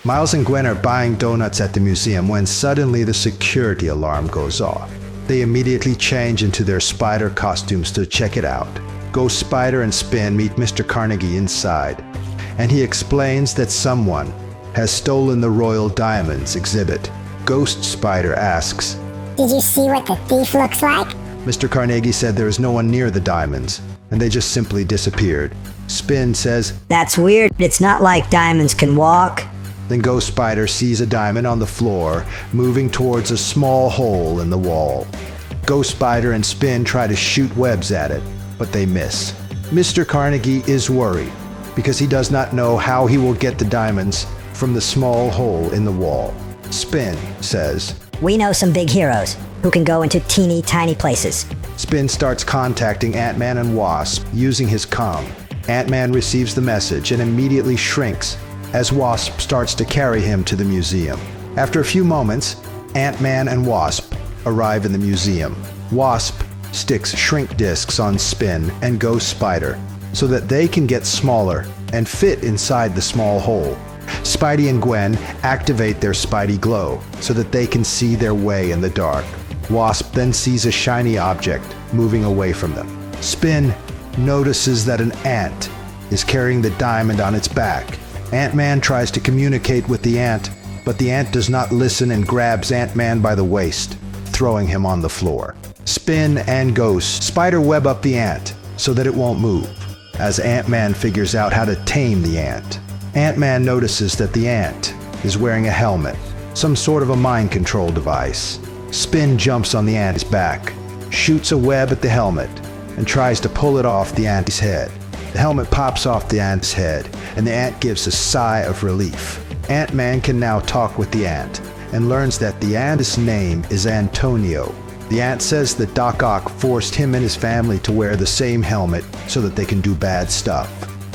Miles and Gwen are buying donuts at the museum when suddenly the security alarm goes off. They immediately change into their spider costumes to check it out. Ghost Spider and Spin meet Mr. Carnegie inside, and he explains that someone has stolen the Royal Diamonds exhibit. Ghost Spider asks, "Did you see what the thief looks like?" Mr. Carnegie said there is no one near the diamonds, and they just simply disappeared. Spin says, "That's weird. It's not like diamonds can walk." Then Ghost Spider sees a diamond on the floor, moving towards a small hole in the wall. Ghost Spider and Spin try to shoot webs at it, but they miss. Mr. Carnegie is worried, because he does not know how he will get the diamonds from the small hole in the wall. Spin says, "We know some big heroes who can go into teeny tiny places." Spin starts contacting Ant-Man and Wasp using his comm. Ant-Man receives the message and immediately shrinks as Wasp starts to carry him to the museum. After a few moments, Ant-Man and Wasp arrive in the museum. Wasp sticks shrink discs on Spin and Ghost Spider so that they can get smaller and fit inside the small hole. Spidey and Gwen activate their Spidey glow so that they can see their way in the dark. Wasp then sees a shiny object moving away from them. Spin notices that an ant is carrying the diamond on its back. Ant-Man tries to communicate with the ant, but the ant does not listen and grabs Ant-Man by the waist, throwing him on the floor. Spin and Ghost Spider web up the ant so that it won't move, as Ant-Man figures out how to tame the ant. Ant-Man notices that the ant is wearing a helmet, some sort of a mind control device. Spin jumps on the ant's back, shoots a web at the helmet, and tries to pull it off the ant's head. The helmet pops off the ant's head, and the ant gives a sigh of relief. Ant-Man can now talk with the ant, and learns that the ant's name is Antonio. The ant says that Doc Ock forced him and his family to wear the same helmet so that they can do bad stuff.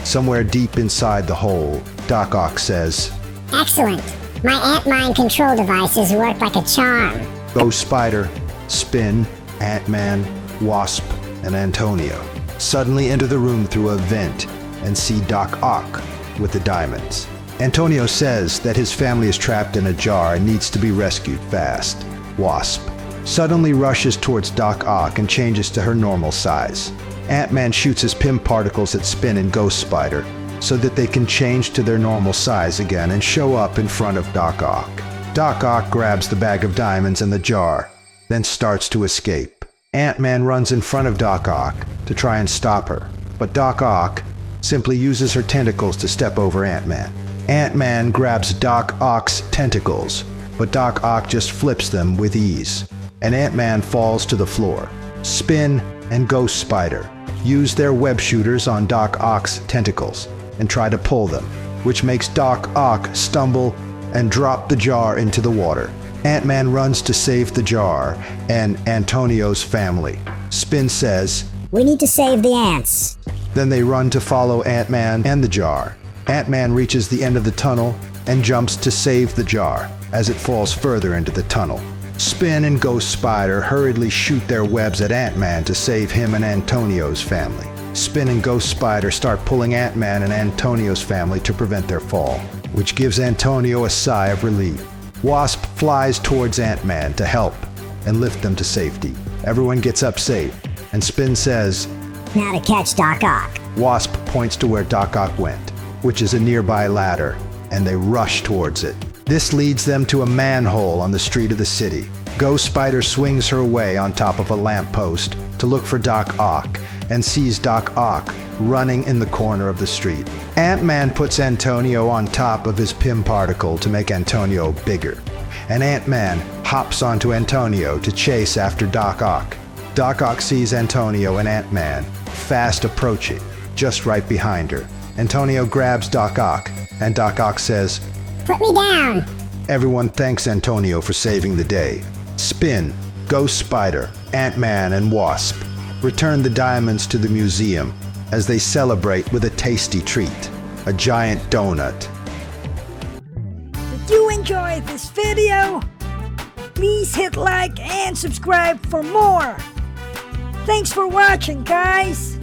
Somewhere deep inside the hole, Doc Ock says, "Excellent. My ant mind control devices work like a charm." Ghost Spider, Spin, Ant-Man, Wasp, and Antonio suddenly enter the room through a vent and see Doc Ock with the diamonds. Antonio says that his family is trapped in a jar and needs to be rescued fast. Wasp suddenly rushes towards Doc Ock and changes to her normal size. Ant-Man shoots his Pym particles at Spin and Ghost Spider so that they can change to their normal size again and show up in front of Doc Ock. Doc Ock grabs the bag of diamonds and the jar, then starts to escape. Ant-Man runs in front of Doc Ock to try and stop her, but Doc Ock simply uses her tentacles to step over Ant-Man. Ant-Man grabs Doc Ock's tentacles, but Doc Ock just flips them with ease, and Ant-Man falls to the floor. Spin and Ghost Spider use their web shooters on Doc Ock's tentacles and try to pull them, which makes Doc Ock stumble and drop the jar into the water. Ant-Man runs to save the jar and Antonio's family. Spin says, "We need to save the ants." Then they run to follow Ant-Man and the jar. Ant-Man reaches the end of the tunnel and jumps to save the jar as it falls further into the tunnel. Spin and Ghost Spider hurriedly shoot their webs at Ant-Man to save him and Antonio's family. Spin and Ghost Spider start pulling Ant-Man and Antonio's family to prevent their fall, which gives Antonio a sigh of relief. Wasp flies towards Ant-Man to help and lift them to safety. Everyone gets up safe, and Spin says, "Now to catch Doc Ock." Wasp points to where Doc Ock went, which is a nearby ladder, and they rush towards it. This leads them to a manhole on the street of the city. Ghost Spider swings her way on top of a lamppost to look for Doc Ock and sees Doc Ock running in the corner of the street. Ant-Man puts Antonio on top of his Pym particle to make Antonio bigger, and Ant-Man hops onto Antonio to chase after Doc Ock. Doc Ock sees Antonio and Ant-Man fast approaching, just right behind her. Antonio grabs Doc Ock, and Doc Ock says, "Put me down." Everyone thanks Antonio for saving the day. Spin, Ghost Spider, Ant-Man, and Wasp return the diamonds to the museum as they celebrate with a tasty treat, a giant donut. Did you enjoy this video? Please hit like and subscribe for more. Thanks for watching, guys.